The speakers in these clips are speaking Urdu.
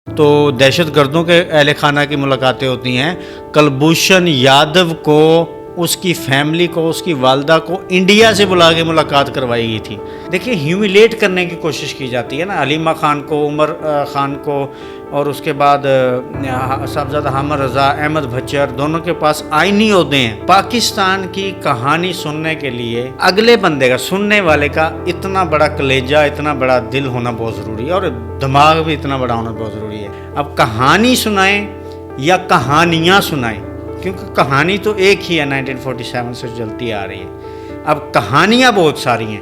تو دہشت گردوں کے اہل خانہ کی ملاقاتیں ہوتی ہیں. کلبھوشن یادو کو، اس کی فیملی کو، اس کی والدہ کو انڈیا سے بلا کے ملاقات کروائی گئی تھی. دیکھیے ہیومیلیٹ کرنے کی کوشش کی جاتی ہے نا علیمہ خان کو، عمر خان کو، اور اس کے بعد صاحبزادہ حامد رضا، احمد بھچر، دونوں کے پاس آئینی عہدے ہیں. پاکستان کی کہانی سننے کے لیے اگلے بندے کا، سننے والے کا اتنا بڑا کلیجہ، اتنا بڑا دل ہونا بہت ضروری ہے، اور دماغ بھی اتنا بڑا ہونا بہت ضروری ہے. اب کہانی سنائیں یا کہانیاں سنائیں، کیونکہ کہانی تو ایک ہی ہے، 1947 سے چلتی آ رہی ہے. اب کہانیاں بہت ساری ہیں،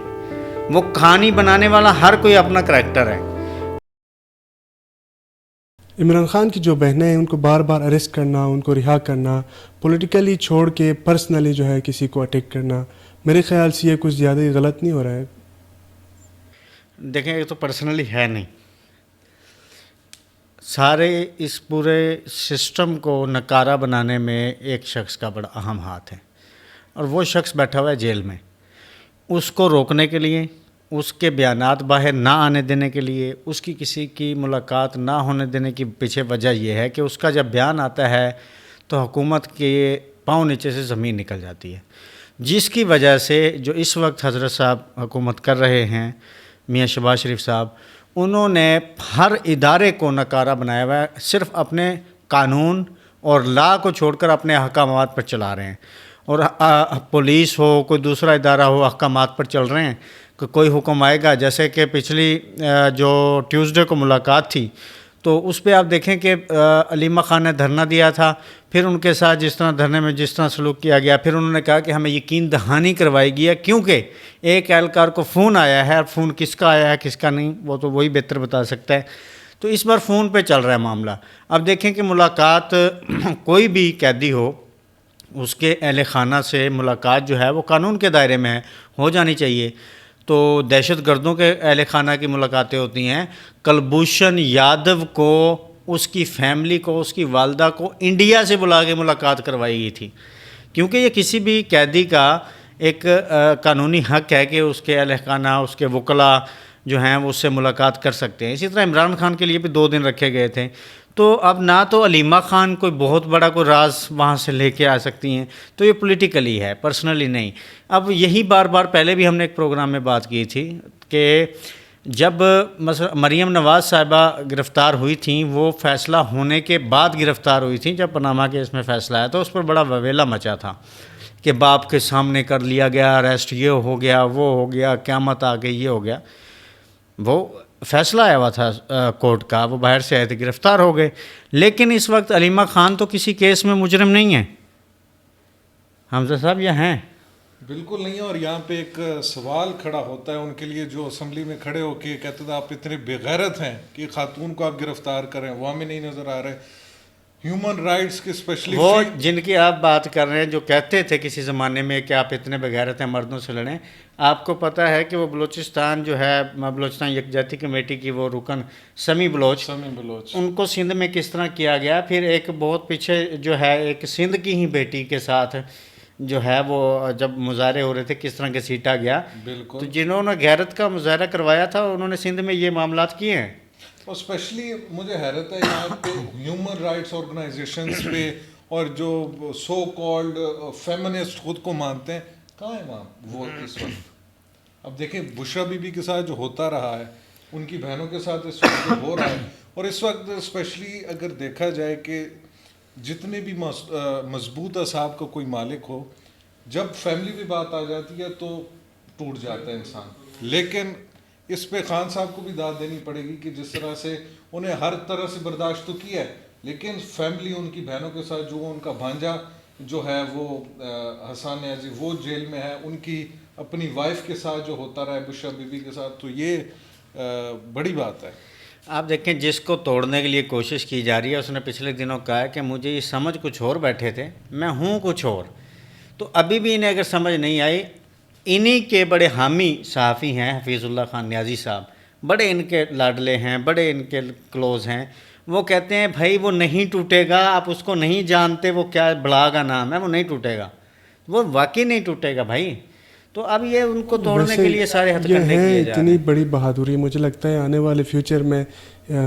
وہ کہانی بنانے والا ہر کوئی اپنا کریکٹر ہے. عمران خان کی جو بہنیں ہیں ان کو بار بار اریسٹ کرنا، ان کو رہا کرنا، پولیٹیکلی چھوڑ کے پرسنلی جو ہے کسی کو اٹیک کرنا، میرے خیال سے یہ کچھ زیادہ ہی غلط نہیں ہو رہا ہے؟ دیکھیں یہ تو پرسنلی ہے نہیں، سارے اس پورے سسٹم کو نکارہ بنانے میں ایک شخص کا بڑا اہم ہاتھ ہے، اور وہ شخص بیٹھا ہوا ہے جیل میں. اس کو روکنے کے لیے، اس کے بیانات باہر نہ آنے دینے کے لیے، اس کی کسی کی ملاقات نہ ہونے دینے کی پیچھے وجہ یہ ہے کہ اس کا جب بیان آتا ہے تو حکومت کے پاؤں نیچے سے زمین نکل جاتی ہے. جس کی وجہ سے جو اس وقت حضرت صاحب حکومت کر رہے ہیں، میاں شہباز شریف صاحب، انہوں نے ہر ادارے کو نکارہ بنایا ہوا ہے، صرف اپنے قانون اور لا کو چھوڑ کر اپنے احکامات پر چلا رہے ہیں. اور پولیس ہو، کوئی دوسرا ادارہ ہو، احکامات پر چل رہے ہیں کہ کوئی حکم آئے گا. جیسے کہ پچھلی جو ٹیوزڈے کو ملاقات تھی تو اس پہ آپ دیکھیں کہ علیمہ خان نے دھرنا دیا تھا، پھر ان کے ساتھ جس طرح دھرنے میں جس طرح سلوک کیا گیا، پھر انہوں نے کہا کہ ہمیں یقین دہانی کروائی گئی ہے، کیونکہ ایک اہلکار کو فون آیا ہے، اور فون کس کا آیا ہے کس کا نہیں وہ تو وہی بہتر بتا سکتا ہے. تو اس بار فون پہ چل رہا ہے معاملہ. اب دیکھیں کہ ملاقات کوئی بھی قیدی ہو، اس کے اہل خانہ سے ملاقات جو ہے وہ قانون کے دائرے میں ہو جانی چاہیے. تو دہشت گردوں کے اہل خانہ کی ملاقاتیں ہوتی ہیں. کلبھوشن یادو کو، اس کی فیملی کو، اس کی والدہ کو انڈیا سے بلا کے ملاقات کروائی گئی تھی، کیونکہ یہ کسی بھی قیدی کا ایک قانونی حق ہے کہ اس کے اہل خانہ، اس کے وکلاء جو ہیں وہ اس سے ملاقات کر سکتے ہیں. اسی طرح عمران خان کے لیے بھی 2 دن رکھے گئے تھے. تو اب نہ تو علیمہ خان کوئی بہت بڑا کوئی راز وہاں سے لے کے آ سکتی ہیں، تو یہ پولیٹیکلی ہے، پرسنلی نہیں. اب یہی بار بار پہلے بھی ہم نے ایک پروگرام میں بات کی تھی کہ جب مثلا مریم نواز صاحبہ گرفتار ہوئی تھیں، وہ فیصلہ ہونے کے بعد گرفتار ہوئی تھیں. جب پاناما کیس میں فیصلہ آیا تو اس پر بڑا وویلا مچا تھا کہ باپ کے سامنے کر لیا گیا، اریسٹ یہ ہو گیا، وہ ہو گیا، قیامت آ گئی، یہ ہو گیا. وہ فیصلہ آیا ہوا تھا کورٹ کا، وہ باہر سے آئے تھے، گرفتار ہو گئے. لیکن اس وقت علیمہ خان تو کسی کیس میں مجرم نہیں ہے. حمزہ صاحب یہ ہیں؟ بالکل نہیں ہے. اور یہاں پہ ایک سوال کھڑا ہوتا ہے ان کے لیے جو اسمبلی میں کھڑے ہو کے کہتے تھے آپ اتنے بے غیرت ہیں کہ خاتون کو آپ گرفتار کریں، وہ ہمیں نہیں نظر آ رہے. ہیومن رائٹس کے اسپیشلی وہ جن کی آپ بات کر رہے ہیں جو کہتے تھے کسی زمانے میں کہ آپ اتنے بغیرت ہیں، مردوں سے لڑیں. آپ کو پتہ ہے کہ وہ بلوچستان جو ہے، بلوچستان یکجہتی کمیٹی کی وہ رکن سمی بلوچ، ان کو سندھ میں کس طرح کیا گیا. پھر ایک بہت پیچھے جو ہے ایک سندھ کی ہی بیٹی کے ساتھ جو ہے وہ جب مظاہرے ہو رہے تھے کس طرح کے سیٹا گیا. تو جنہوں نے غیرت کا مظاہرہ کروایا تھا انہوں نے سندھ میں یہ معاملات کیے ہیں. اور اسپیشلی مجھے حیرت ہے یہاں پہ ہیومن رائٹس آرگنائزیشنز پہ، اور جو سو کالڈ فیمنسٹ خود کو مانتے ہیں، کہاں ہے وہاں وہ اس وقت؟ اب دیکھیں بشرا بی بی کے ساتھ جو ہوتا رہا ہے، ان کی بہنوں کے ساتھ اس وقت جو ہو رہا ہے، اور اس وقت اسپیشلی اگر دیکھا جائے کہ جتنے بھی مضبوط اعصاب کا کوئی مالک ہو، جب فیملی بھی بات آ جاتی ہے تو ٹوٹ جاتا ہے انسان. لیکن اس پہ خان صاحب کو بھی داد دینی پڑے گی کہ جس طرح سے انہیں ہر طرح سے برداشت تو کیا ہے، لیکن فیملی ان کی بہنوں کے ساتھ جو ان کا بھانجا جو ہے وہ حسان نیازی وہ جیل میں ہے، ان کی اپنی وائف کے ساتھ جو ہوتا رہا ہے بشرا بی بی کے ساتھ، تو یہ بڑی بات ہے. آپ دیکھیں جس کو توڑنے کے لیے کوشش کی جا رہی ہے، اس نے پچھلے دنوں کہا ہے کہ مجھے یہ سمجھ کچھ اور بیٹھے تھے، میں ہوں کچھ اور. تو ابھی بھی انہیں اگر سمجھ نہیں آئی، انہی کے بڑے حامی صحافی ہیں حفیظ اللہ خان نیازی صاحب، بڑے ان کے لاڈلے ہیں، بڑے ان کے کلوز ہیں. وہ کہتے ہیں بھائی وہ نہیں ٹوٹے گا، آپ اس کو نہیں جانتے، وہ کیا بڑا کا نام ہے، وہ نہیں ٹوٹے گا، وہ واقعی نہیں ٹوٹے گا بھائی. تو اب یہ ان کو توڑنے کے لیے سارے ہتھ کنڈے کیے جا رہے ہیں. اتنی بڑی بہادری، مجھے لگتا ہے آنے والے فیوچر میں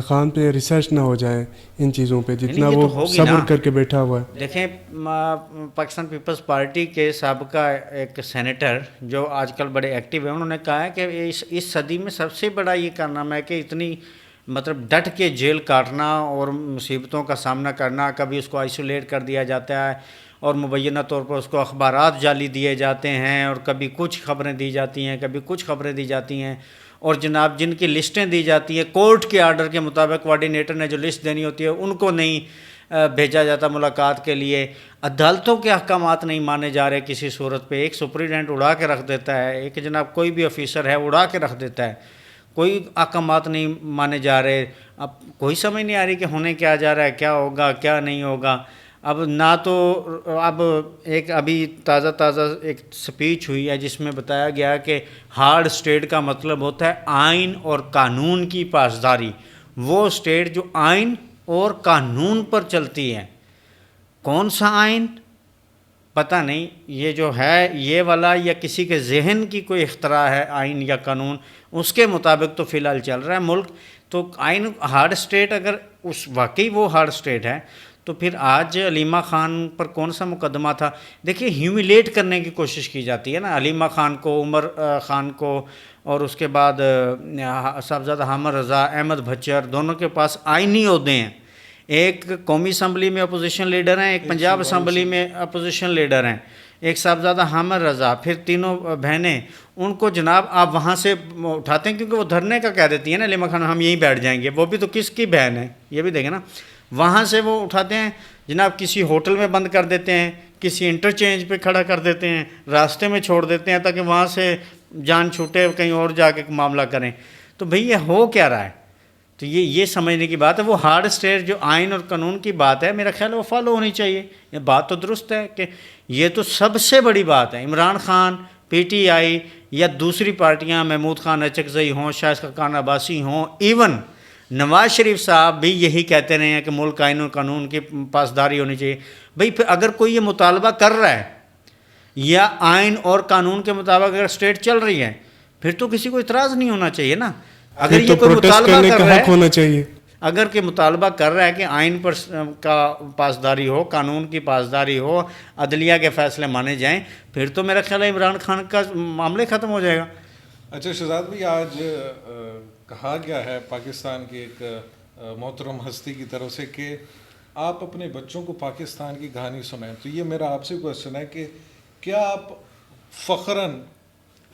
خان پہ ریسرچ نہ ہو جائے ان چیزوں پہ جتنا یہ تو وہ ہوگی صبر نا۔ کر کے بیٹھا ہوا ہے. دیکھیں پاکستان پیپلز پارٹی کے سابقہ ایک سینیٹر جو آج کل بڑے ایکٹیو ہیں، انہوں نے کہا ہے کہ اس صدی میں سب سے بڑا یہ کارنامہ ہے کہ اتنی مطلب ڈٹ کے جیل کاٹنا اور مصیبتوں کا سامنا کرنا، کبھی اس کو آئسولیٹ کر دیا جاتا ہے اور مبینہ طور پر اس کو اخبارات جعلی دیے جاتے ہیں، اور کبھی کچھ خبریں دی جاتی ہیں، کبھی کچھ خبریں دی جاتی ہیں، اور جناب جن کی لسٹیں دی جاتی ہیں کورٹ کے آرڈر کے مطابق، کوارڈینیٹر نے جو لسٹ دینی ہوتی ہے ان کو نہیں بھیجا جاتا ملاقات کے لیے، عدالتوں کے احکامات نہیں مانے جا رہے کسی صورت پہ، ایک سپریڈنٹ اڑا کے رکھ دیتا ہے، ایک جناب کوئی بھی آفیسر ہے اڑا کے رکھ دیتا ہے، کوئی احکامات نہیں مانے جا رہے. اب کوئی سمجھ نہیں آ رہی کہ ہونے کیا جا رہا ہے، کیا ہوگا کیا نہیں ہوگا. اب نہ تو اب ایک ابھی تازہ ایک سپیچ ہوئی ہے جس میں بتایا گیا کہ ہارڈ اسٹیٹ کا مطلب ہوتا ہے آئین اور قانون کی پاسداری، وہ اسٹیٹ جو آئین اور قانون پر چلتی ہے. کون سا آئین پتہ نہیں، یہ جو ہے یہ والا یا کسی کے ذہن کی کوئی اختراع ہے آئین یا قانون، اس کے مطابق تو فی الحال چل رہا ہے ملک. تو آئین ہارڈ اسٹیٹ اگر اس واقعی وہ ہارڈ اسٹیٹ ہے تو پھر آج علیمہ خان پر کون سا مقدمہ تھا؟ دیکھیے ہیوملیٹ کرنے کی کوشش کی جاتی ہے نا، علیمہ خان کو، عمر خان کو، اور اس کے بعد صاحبزادہ حامد رضا، احمد بھچر، دونوں کے پاس آئینی عہدے ہیں. ایک قومی اسمبلی میں اپوزیشن لیڈر ہیں، ایک پنجاب اسمبلی میں اپوزیشن لیڈر ہیں، ایک صاحبزادہ حامد رضا، پھر تینوں بہنیں. ان کو جناب آپ وہاں سے اٹھاتے ہیں کیونکہ وہ دھرنے کا کہہ دیتی ہیں نا علیمہ خان، ہم یہیں بیٹھ جائیں گے. وہ بھی تو کس کی بہن ہے یہ بھی دیکھیں نا. وہاں سے وہ اٹھاتے ہیں جناب، کسی ہوٹل میں بند کر دیتے ہیں، کسی انٹرچینج پہ کھڑا کر دیتے ہیں، راستے میں چھوڑ دیتے ہیں تاکہ وہاں سے جان چھوٹے کہیں اور جا کے معاملہ کریں. تو بھئی یہ ہو کیا رہا ہے؟ تو یہ سمجھنے کی بات ہے. وہ ہارڈ اسٹیٹ جو آئین اور قانون کی بات ہے، میرا خیال ہے وہ فالو ہونی چاہیے. یہ بات تو درست ہے کہ یہ تو سب سے بڑی بات ہے. Imran Khan, P T I یا دوسری پارٹیاں، محمود خان اچکزئی ہوں، شاہد خاقان عباسی ہوں، ایون نواز شریف صاحب بھی یہی کہتے رہے ہیں کہ ملک آئین اور قانون کی پاسداری ہونی چاہیے. بھئی پھر اگر کوئی یہ مطالبہ کر رہا ہے یا آئین اور قانون کے مطابق اگر اسٹیٹ چل رہی ہے، پھر تو کسی کو اعتراض نہیں ہونا چاہیے نا. اگر یہ کوئی مطالبہ کر رہا ہے، ہونا چاہیے، اگر کہ مطالبہ کر رہا ہے کہ آئین پر کا پاسداری ہو، قانون کی پاسداری ہو، عدلیہ کے فیصلے مانے جائیں، پھر تو میرا خیال ہے عمران خان کا معاملہ ختم ہو جائے گا. اچھا شہزاد بھائی، آج کہا گیا ہے پاکستان کی ایک محترم ہستی کی طرف سے کہ آپ اپنے بچوں کو پاکستان کی کہانی سنائیں. تو یہ میرا آپ سے کوشچن ہے کہ کیا آپ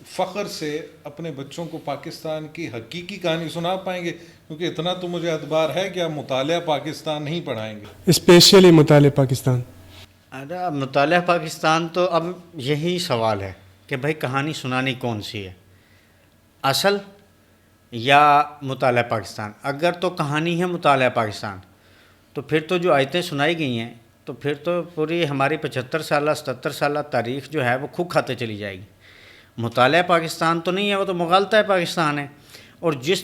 فخر سے اپنے بچوں کو پاکستان کی حقیقی کہانی سنا پائیں گے؟ کیونکہ اتنا تو مجھے اعتبار ہے کہ آپ مطالعہ پاکستان نہیں پڑھائیں گے. اسپیشلی مطالعہ پاکستان. ارے مطالعہ پاکستان تو اب یہی سوال ہے کہ بھائی کہانی سنانی کون سی ہے، اصل یا مطالعہ پاکستان؟ اگر تو کہانی ہے مطالعہ پاکستان تو پھر تو جو آیتیں سنائی گئی ہیں تو پھر تو پوری ہماری 75 سالہ 77 سالہ تاریخ جو ہے وہ کھو کھاتے چلی جائے گی. مطالعہ پاکستان تو نہیں ہے، وہ تو مغالطہ پاکستان ہے. اور جس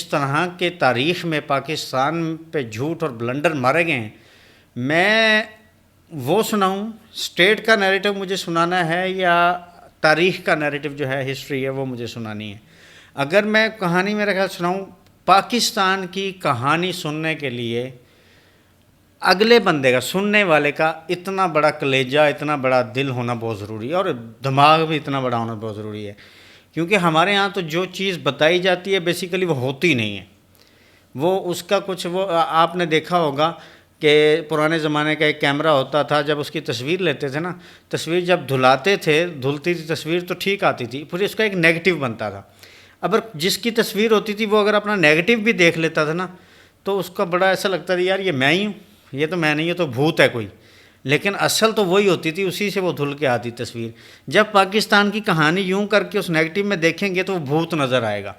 طرح کے تاریخ میں پاکستان پہ جھوٹ اور بلنڈر مارے گئے ہیں، میں وہ سناؤں؟ اسٹیٹ کا نیریٹو مجھے سنانا ہے یا تاریخ کا نیریٹو جو ہے ہسٹری ہے وہ مجھے سنانی ہے؟ اگر میں کہانی میرا خیال سناؤں، پاکستان کی کہانی سننے کے لیے اگلے بندے کا، سننے والے کا اتنا بڑا کلیجہ، اتنا بڑا دل ہونا بہت ضروری ہے، اور دماغ بھی اتنا بڑا ہونا بہت ضروری ہے. کیونکہ ہمارے ہاں تو جو چیز بتائی جاتی ہے بیسیکلی وہ ہوتی نہیں ہے. وہ اس کا کچھ، وہ آپ نے دیکھا ہوگا کہ پرانے زمانے کا ایک کیمرہ ہوتا تھا، جب اس کی تصویر لیتے تھے نا، تصویر جب دھلاتے تھے، دھلتی تھی تصویر تو ٹھیک آتی تھی، پھر اس کا ایک نیگیٹو بنتا تھا. اگر جس کی تصویر ہوتی تھی وہ اگر اپنا نیگیٹو بھی دیکھ لیتا تھا نا تو اس کا بڑا ایسا لگتا تھا یار یہ میں ہی ہوں، یہ تو میں نہیں، یہ تو بھوت ہے کوئی. لیکن اصل تو وہی ہوتی تھی، اسی سے وہ دھل کے آتی تصویر. جب پاکستان کی کہانی یوں کر کے اس نیگیٹو میں دیکھیں گے تو وہ بھوت نظر آئے گا.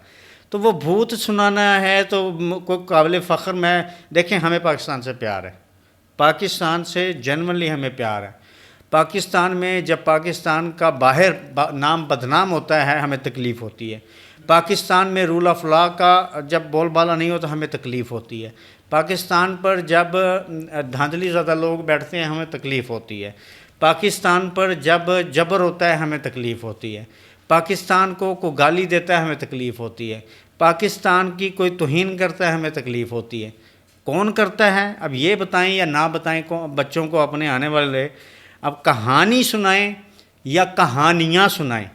تو وہ بھوت سنانا ہے تو کوئی قابل فخر. میں دیکھیں ہمیں پاکستان سے پیار ہے، پاکستان سے جنرلی ہمیں پیار ہے. پاکستان میں جب پاکستان کا باہر نام بدنام ہوتا ہے ہمیں تکلیف ہوتی ہے. پاکستان میں رول آف لا کا جب بول بالا نہیں ہوتا ہمیں تکلیف ہوتی ہے. پاکستان پر جب دھاندلی زیادہ لوگ بیٹھتے ہیں ہمیں تکلیف ہوتی ہے. پاکستان پر جب جبر ہوتا ہے ہمیں تکلیف ہوتی ہے. پاکستان کو گالی دیتا ہے ہمیں تکلیف ہوتی ہے. پاکستان کی کوئی توہین کرتا ہے ہمیں تکلیف ہوتی ہے. کون کرتا ہے اب یہ بتائیں یا نہ بتائیں بچوں کو اپنے آنے والے. اب کہانی سنائیں یا کہانیاں سنائیں.